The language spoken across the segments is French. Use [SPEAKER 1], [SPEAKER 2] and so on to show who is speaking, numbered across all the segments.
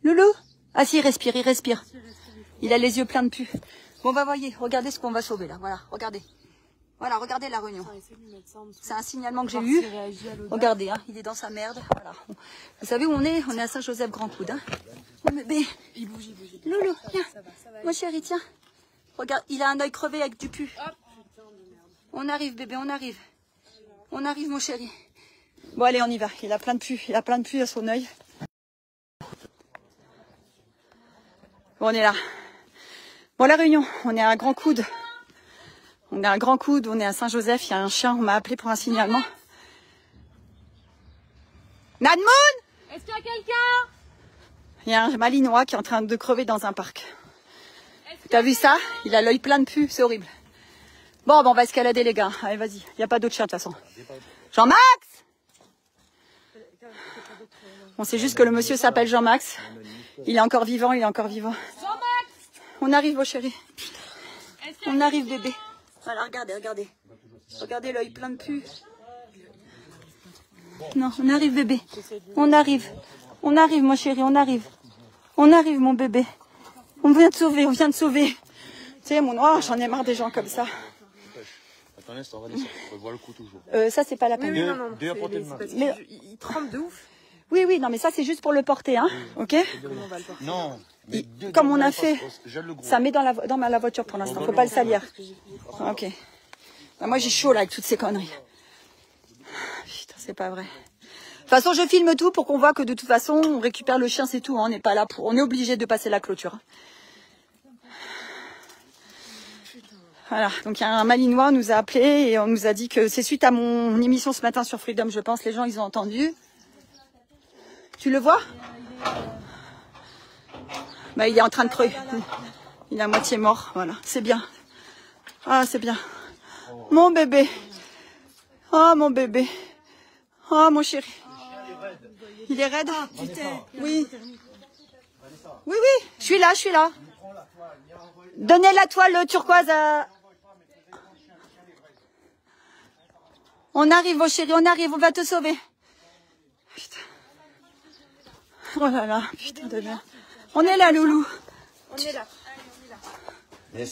[SPEAKER 1] Loulou. Ah si, il respire, il respire. Il a les yeux pleins de pu. Bon bah voyez, regardez ce qu'on va sauver là. Voilà, regardez. Voilà, regardez la réunion. C'est un signalement que j'ai eu. Regardez, hein, il est dans sa merde. Voilà. Vous savez où on est? On est à Saint-Joseph-Grand-Coude. Hein. Mon bébé. Il bouge. Loulou, viens. Mon chéri, tiens. Regarde, il a un œil crevé avec du pu. On arrive, bébé, on arrive. On arrive, mon chéri. Bon, allez, on y va. Il a plein de pu. Il a plein de pu à son œil. Bon, on est là. Bon, la réunion, on est à Grand Coude. On est à Grand Coude, on est à Saint-Joseph. Il y a un chien, on m'a appelé pour un signalement. Nadmoun!
[SPEAKER 2] Est-ce qu'il y a quelqu'un?
[SPEAKER 1] Il y a un malinois qui est en train de crever dans un parc. T'as vu ça? Il a l'œil plein de pu, c'est horrible. Bon, on va escalader les gars. Allez, vas-y. Il n'y a pas d'autre chien de toute façon. Jean-Max! On sait juste que le monsieur s'appelle Jean-Max. Il est encore vivant, il est encore vivant.
[SPEAKER 2] Jean-Max!
[SPEAKER 1] On arrive, beau chéri. On arrive, bébé. Voilà, regardez, regardez. Regardez l'œil plein de pu. Non, on arrive, bébé. On arrive. On arrive, mon chéri, on arrive. On arrive, mon bébé. On vient de sauver, on vient de sauver. Tu sais, mon noir, j'en ai marre des gens comme ça.
[SPEAKER 3] Attends, on va descendre. On voit le coup toujours.
[SPEAKER 1] Ça, c'est pas la peine.
[SPEAKER 3] Deux à portée de main.
[SPEAKER 1] Mais...
[SPEAKER 2] il tremble de ouf.
[SPEAKER 1] Oui, oui, non, mais ça, c'est juste pour le porter, hein. Ok?
[SPEAKER 2] Comment on va le porter?
[SPEAKER 3] Non.
[SPEAKER 1] Comme on a fait, ça met dans la voiture pour l'instant. Faut pas le salir. Ok. Bah, moi, j'ai chaud là avec toutes ces conneries. Putain, c'est pas vrai. De toute façon, je filme tout pour qu'on voit que de toute façon, on récupère le chien, c'est tout. Hein. On n'est pas là pour. On est obligé de passer la clôture. Voilà. Donc, il y a un malinois nous a appelé et on nous a dit que c'est suite à mon émission ce matin sur Freedom, je pense. Les gens, ils ont entendu. Tu le vois? Bah, il est en train de crever. Il est à moitié mort. Voilà. C'est bien. Ah, c'est bien. Mon bébé. Oh, mon bébé. Oh, mon chéri. Il est raide? Oui. Oui, oui. Je suis là, je suis là. Donnez la toile turquoise à... On arrive, mon chéri, on arrive. On va te sauver. Putain. Oh là là. Putain de merde. On est là, loulou.
[SPEAKER 2] On est là.
[SPEAKER 1] Tu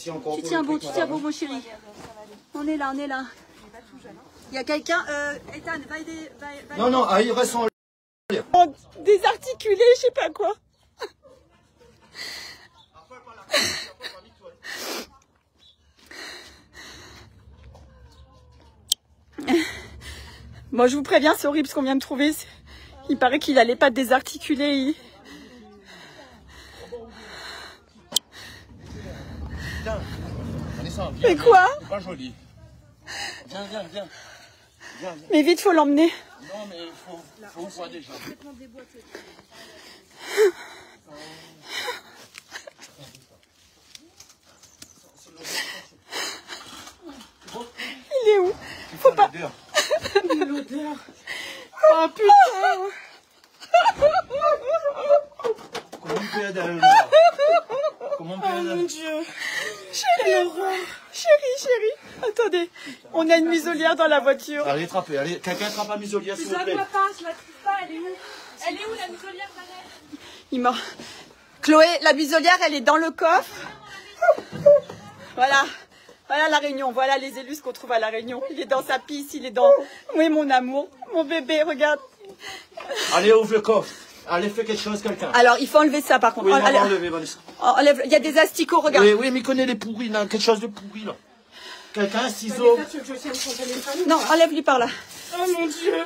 [SPEAKER 1] tiens bon, mon chéri. On est là, on est là. Il y a quelqu'un, Ethan, va aider.
[SPEAKER 3] Non, non, il reste en l'air.
[SPEAKER 1] Désarticulé, je sais pas quoi. Bon, je vous préviens, c'est horrible ce qu'on vient de trouver. Il paraît qu'il allait pas désarticuler. Mais quoi?
[SPEAKER 3] C'est pas joli. Viens, viens, viens.
[SPEAKER 1] Mais vite, faut l'emmener.
[SPEAKER 3] Non, mais il faut voir déjà.
[SPEAKER 1] Il est où? Faut pas.
[SPEAKER 3] L'odeur.
[SPEAKER 1] Oh putain.
[SPEAKER 3] Comment on peut aider? Comment on peut aider?
[SPEAKER 1] Oh mon Dieu. Chérie. Chérie. Attendez. On a une muselière dans la voiture.
[SPEAKER 3] Allez, attrapez. Allez, quelqu'un attrape la muselière, s'il vous plaît.
[SPEAKER 2] Je la trouve pas, elle est où? Elle est où la muselière, Vanessa?
[SPEAKER 1] Il m'a... Chloé, la muselière, elle est dans le coffre. Voilà. Voilà la Réunion. Voilà les élus qu'on trouve à la Réunion. Il est dans sa pisse, il est dans... Oui, mon amour. Mon bébé, regarde.
[SPEAKER 3] Allez, ouvre le coffre. Allez, fais quelque chose, quelqu'un.
[SPEAKER 1] Alors, il faut enlever ça, par contre.
[SPEAKER 3] Oui,
[SPEAKER 1] Allez,
[SPEAKER 3] enlever, Vanessa.
[SPEAKER 1] enlève. Il y a des asticots, regarde.
[SPEAKER 3] Oui, oui, mais il connaît les pourris, là. Quelque chose de pourri, là. Quelqu'un, ciseaux.
[SPEAKER 1] Non, enlève-lui par là.
[SPEAKER 2] Oh mon Dieu.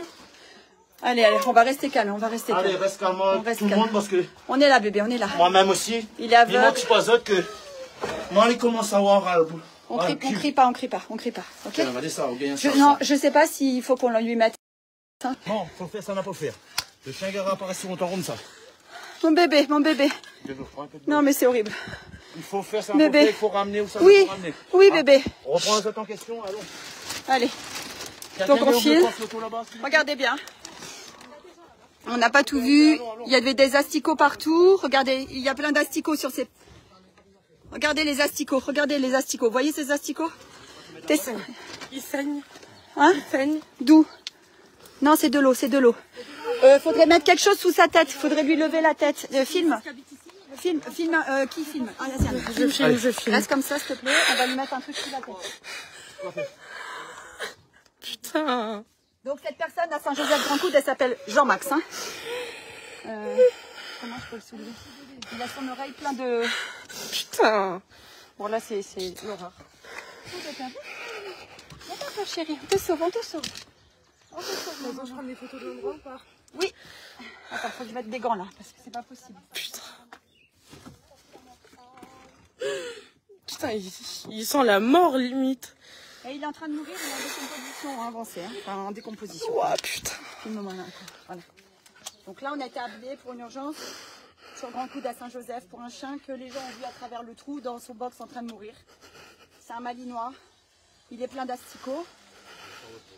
[SPEAKER 1] Allez, on va rester calme, on va rester calme.
[SPEAKER 3] Allez, reste calme,
[SPEAKER 1] reste
[SPEAKER 3] tout le
[SPEAKER 1] calme.
[SPEAKER 3] monde, parce que...
[SPEAKER 1] On est là, bébé, on est là.
[SPEAKER 3] Moi-même aussi.
[SPEAKER 1] Il est aveugle.
[SPEAKER 3] Dis-moi que tu pas autre que... Moi, il commence à avoir...
[SPEAKER 1] On crie pas, ok?
[SPEAKER 3] Vanessa, on gagne
[SPEAKER 1] Non, je sais pas s'il faut qu'on lui mette...
[SPEAKER 3] Non, faut faire ça, n'a pas faire. Le chien garde apparaît sur ton rond, ça.
[SPEAKER 1] Mon bébé. Non, mais c'est horrible.
[SPEAKER 3] Il faut faire ça,
[SPEAKER 1] bébé.
[SPEAKER 3] Il faut ramener où ça
[SPEAKER 1] Oui,
[SPEAKER 3] faut ramener.
[SPEAKER 1] oui, bébé.
[SPEAKER 3] On reprend les autres en question, allons.
[SPEAKER 1] Allez.
[SPEAKER 3] Quelqu'un
[SPEAKER 1] Donc on
[SPEAKER 3] veut
[SPEAKER 1] file.
[SPEAKER 3] ouvrir le photo là-bas, s'il vous plaît?
[SPEAKER 1] Regardez bien. On n'a pas tout vu. Il y avait des asticots partout. Regardez, il y a plein d'asticots sur ces... Regardez les asticots. Vous voyez ces asticots?
[SPEAKER 2] Il saigne.
[SPEAKER 1] Hein?
[SPEAKER 2] Il saigne.
[SPEAKER 1] D'où? Non, c'est de l'eau, Faudrait mettre quelque chose sous sa tête. Faudrait lui lever la tête. Filme. Qui filme? Ah, là,
[SPEAKER 4] je filme.
[SPEAKER 1] Reste comme ça, s'il te plaît. On va lui mettre un truc sous la tête.
[SPEAKER 4] Putain.
[SPEAKER 1] Donc cette personne à Saint-Joseph-Grand-Coude, elle s'appelle Jean-Max. Hein. Comment je peux le soulever? Il a son oreille plein de...
[SPEAKER 4] Putain.
[SPEAKER 1] Bon là c'est l'horreur. Viens pas chérie, on te sauve, on te sauve. On te sauve.
[SPEAKER 2] Je prends des photos de l'endroit ou pas?
[SPEAKER 1] Oui. Attends, faut que je mette des gants là, parce que c'est pas possible.
[SPEAKER 4] Putain. Putain, il sent la mort limite.
[SPEAKER 1] Et il est en train de mourir, il est en décomposition avancée, hein. Enfin en décomposition.
[SPEAKER 4] Oh putain.
[SPEAKER 1] Voilà. Donc là on a été appelé pour une urgence sur Grand-Coude à Saint-Joseph pour un chien que les gens ont vu à travers le trou dans son box en train de mourir. C'est un malinois, il est plein d'asticots,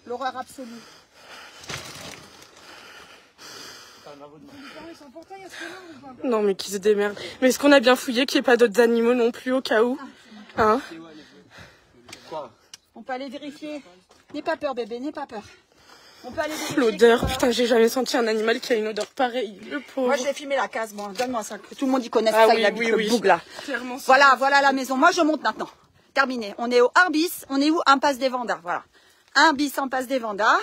[SPEAKER 1] l'horreur absolue.
[SPEAKER 4] Non mais qu'ils se démerdent. Mais est-ce qu'on a bien fouillé qu'il n'y ait pas d'autres animaux non plus au cas où? Hein?
[SPEAKER 1] On peut aller vérifier. N'aie pas peur bébé, n'aie pas peur. On peut aller vérifier.
[SPEAKER 4] L'odeur, putain, j'ai jamais senti un animal qui a une odeur pareille. Le pauvre.
[SPEAKER 1] Moi je vais filmer la case, bon, donne-moi ça. Tout le monde y connaît
[SPEAKER 4] Ah
[SPEAKER 1] ça,
[SPEAKER 4] oui,
[SPEAKER 1] il habite
[SPEAKER 4] oui,
[SPEAKER 1] le boug là.
[SPEAKER 4] Clairement,
[SPEAKER 1] voilà la maison. Moi je monte maintenant. Terminé. On est au 1 bis, on est où? Impasse des Vendas, voilà. 1 bis, Impasse des Vendas.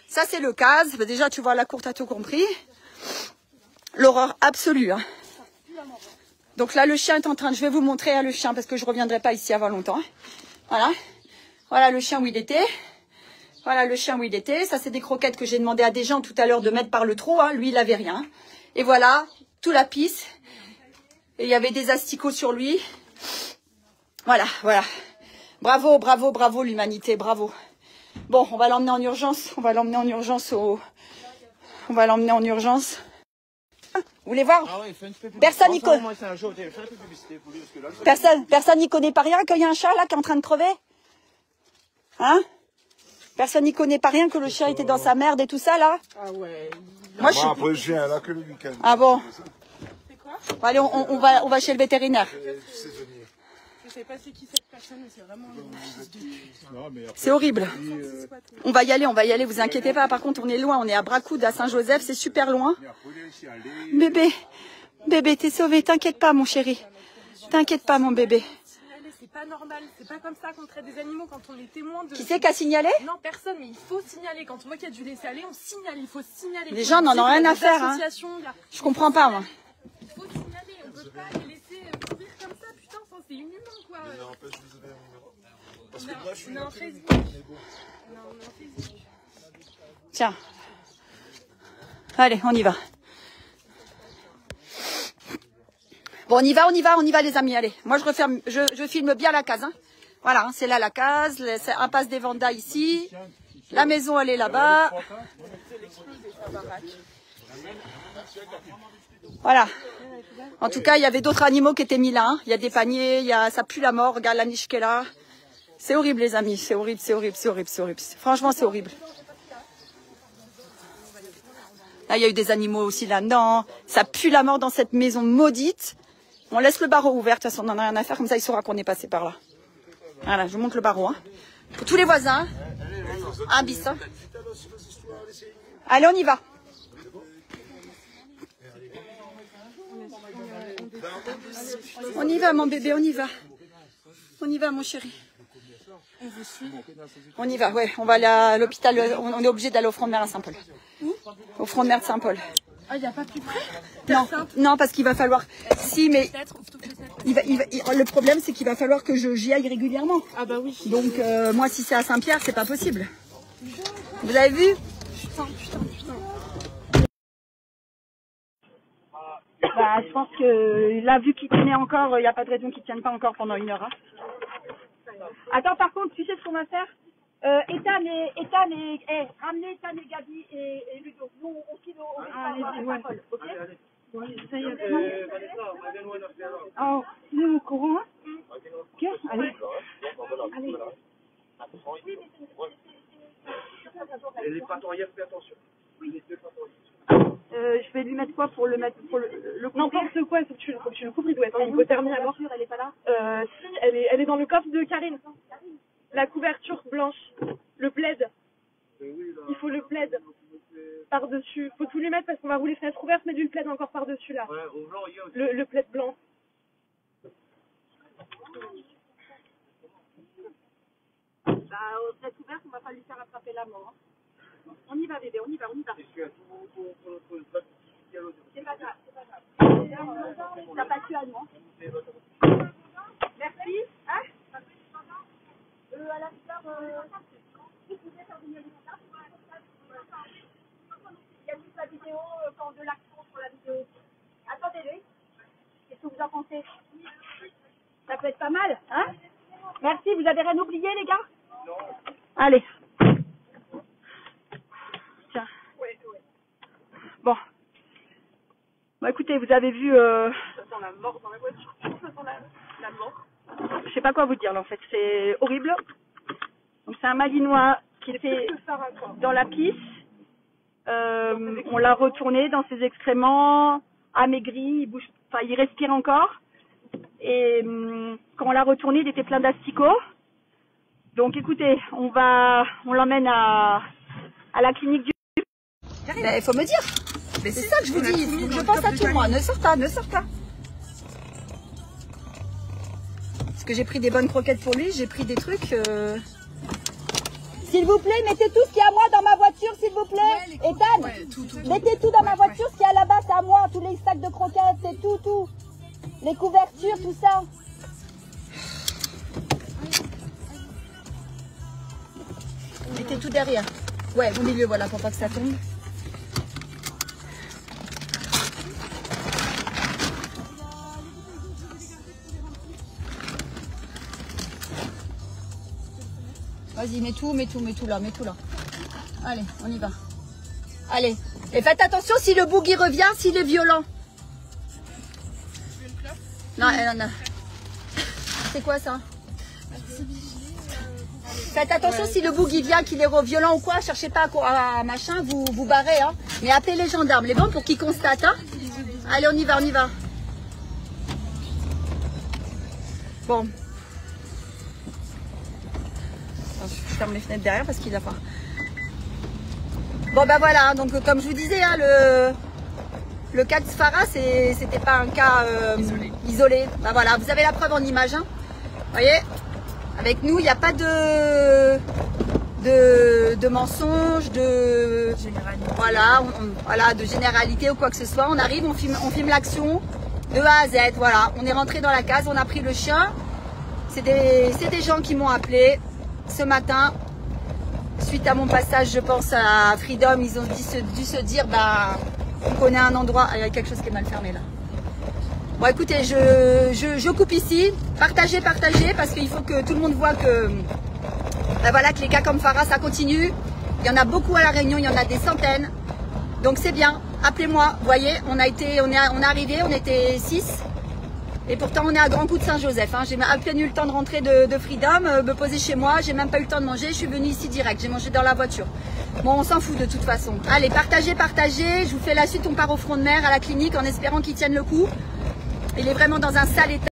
[SPEAKER 1] Ça c'est le case. Déjà tu vois la cour, t'as tout compris. L'horreur absolue. Hein. Donc là le chien est en train, je vais vous montrer hein, le chien parce que je reviendrai pas ici avant longtemps. Voilà. Voilà le chien où il était. Voilà le chien où il était. Ça, c'est des croquettes que j'ai demandé à des gens tout à l'heure de mettre par le trou. Hein. Lui, il avait rien. Et voilà, tout la pisse. Et il y avait des asticots sur lui. Voilà. Bravo l'humanité, bravo. Bon, on va l'emmener en urgence. On va l'emmener en urgence. Vous voulez voir? Personne n'y connaît. Personne n'y connaît pas rien qu'il y a un chat là qui est en train de crever. Hein? Personne n'y connaît pas rien que le chien était dans sa merde et tout ça là.
[SPEAKER 4] Ah ouais.
[SPEAKER 5] Moi après je viens là que le week-end.
[SPEAKER 1] Ah bon?
[SPEAKER 4] C'est quoi?
[SPEAKER 1] Bon, allez, on va chez le vétérinaire.
[SPEAKER 4] Je sais pas c'est qui cette personne, mais c'est vraiment
[SPEAKER 1] C'est horrible. On va y aller, vous inquiétez pas. Par contre, on est loin, on est à Bras-Coude, à Saint-Joseph, c'est super loin. Bébé, t'es sauvé, t'inquiète pas mon chéri. T'inquiète pas mon bébé.
[SPEAKER 2] C'est pas normal, c'est pas comme ça qu'on traite des animaux quand on est témoin de...
[SPEAKER 1] Qui c'est qui a signalé?
[SPEAKER 2] Non, personne, mais il faut signaler. Quand on voit qu'il y a du laisser-aller, on signale, il faut signaler.
[SPEAKER 1] Les gens n'en ont rien à faire. Hein. Je comprends pas moi.
[SPEAKER 2] Il faut signaler, on peut pas les laisser courir comme ça, putain, c'est inhumain quoi. Parce que moi je suis un Facebook.
[SPEAKER 1] Tiens. Allez, on y va. Bon, on y va les amis, allez. Moi je filme bien la case. Hein. Voilà, hein, c'est là la case, c'est Impasse des Vendas ici. La maison elle est là-bas. Voilà. En tout cas, il y avait d'autres animaux qui étaient mis là. Hein. Il y a des paniers, ça pue la mort, regarde la niche qui est là. C'est horrible les amis, c'est horrible. Franchement, c'est horrible. Là, il y a eu des animaux aussi là-dedans. Ça pue la mort dans cette maison maudite. On laisse le barreau ouvert, de toute façon, on n'en a rien à faire, comme ça il saura qu'on est passé par là. Voilà, je monte le barreau. Hein. Pour tous les voisins, un bis. Hein. Allez, on y va. On y va, mon bébé, on y va. On y va, mon chéri. On y va, ouais. On va aller à l'hôpital, on est obligé d'aller au front de mer à Saint-Paul. Au front de mer de Saint-Paul.
[SPEAKER 2] Ah, il n'y a pas plus près?
[SPEAKER 1] Non, parce qu'il va falloir... Si, mais... Le problème, c'est qu'il va falloir que j'y aille régulièrement.
[SPEAKER 4] Ah bah oui.
[SPEAKER 1] Donc, moi, si c'est à Saint-Pierre, c'est pas possible. Vous avez vu?
[SPEAKER 4] Putain.
[SPEAKER 1] Bah, je pense que là, vu qu'il tenait encore, il n'y a pas de raison qu'il ne tienne pas encore pendant 1 heure. Hein. Attends, par contre, tu sais ce qu'on va faire? Ethan et ramenez Ethan et Gabi et Ludo. Nous, on file au Saint-Paul, ok? Oh, nous au courant, hein? Ok, allez.
[SPEAKER 3] Et les patrouilleurs, fais attention.
[SPEAKER 1] Je vais lui mettre quoi pour le mettre pour le
[SPEAKER 2] N'importe quoi, il faut que tu le couvres, il doit être en hypothermie alors.
[SPEAKER 1] Elle est pas là?
[SPEAKER 2] Si, elle est dans le coffre de Karine. La couverture blanche, le plaid.
[SPEAKER 4] Il faut le plaid par-dessus. Faut tout lui mettre parce qu'on va rouler fenêtre ouverte, mais du plaid encore par-dessus là. Le plaid blanc. Fenêtre ouverte, on va pas lui faire attraper la mort. On y va bébé, on y va. C'est pas grave, T'as pas tué allemand. Merci. Hein à la fleur, vous pouvez faire venir les contacts. Il y a toute la vidéo, quand de l'action sur la vidéo. Attendez-les. Qu'est-ce que vous en pensez? Ça peut être pas mal, hein? Merci, vous avez rien oublié les gars? Non. Allez. Tiens. Bon. Bon, écoutez, vous avez vu... Ça sent la mort dans la voiture. Ça sent la mort. Je sais pas quoi vous dire là, en fait. C'est horrible. Donc c'est un Malinois qui était dans la piste. On l'a retourné dans ses excréments, amaigri, il bouge, enfin il respire encore. Et quand on l'a retourné, il était plein d'asticots. Donc écoutez, on l'emmène à la clinique du...
[SPEAKER 1] Mais il faut me dire. Mais c'est ça que je vous dis. Je pense à tout moi. Ne sors pas. Parce que j'ai pris des bonnes croquettes pour lui. J'ai pris des trucs. S'il vous plaît, mettez tout ce qu'il y a à moi dans ma voiture, s'il vous plaît. Ethan, mettez tout dans ma voiture. Ce qu'il y a là-bas, c'est à moi. Tous les sacs de croquettes, c'est tout. Les couvertures, tout ça. Mettez tout derrière. Ouais, au milieu, voilà, pour pas que ça tombe. Vas-y, mets tout là. Allez, on y va. Allez. Et faites attention si le bougui revient, s'il est violent. Non. C'est quoi ça? Faites attention si le bougui vient, qu'il est violent ou quoi. Cherchez pas à machin, vous barrez. Hein. Mais appelez les gendarmes, les bons pour qu'ils constatent. Hein. Allez, on y va. Bon. Je ferme les fenêtres derrière parce qu'il a pas. Bon ben voilà, donc comme je vous disais, hein, le cas de Farah, c'était pas un cas isolé. Ben voilà, vous avez la preuve en image. Hein. Vous voyez, avec nous, il n'y a pas de mensonges, de généralité ou quoi que ce soit. On arrive, on filme l'action de A à Z. Voilà, on est rentré dans la case, on a pris le chien. C'est des gens qui m'ont appelé ce matin. Suite à mon passage, je pense, à Freedom, ils ont dû se dire, bah, on connaît un endroit. Il y a quelque chose qui est mal fermé là. Bon, écoutez, je coupe ici. Partagez, parce qu'il faut que tout le monde voit que, ben voilà, que les cas comme Farah, ça continue. Il y en a beaucoup à La Réunion, il y en a des centaines. Donc c'est bien. Appelez-moi. Vous voyez, on est arrivé, on était 6. Et pourtant, on est à Grand Coup de Saint-Joseph. Hein. J'ai à peine eu le temps de rentrer de Freedom, me poser chez moi. J'ai même pas eu le temps de manger. Je suis venue ici direct. J'ai mangé dans la voiture. Bon, on s'en fout de toute façon. Allez, partagez. Je vous fais la suite. On part au front de mer, à la clinique, en espérant qu'ils tiennent le coup. Il est vraiment dans un sale état.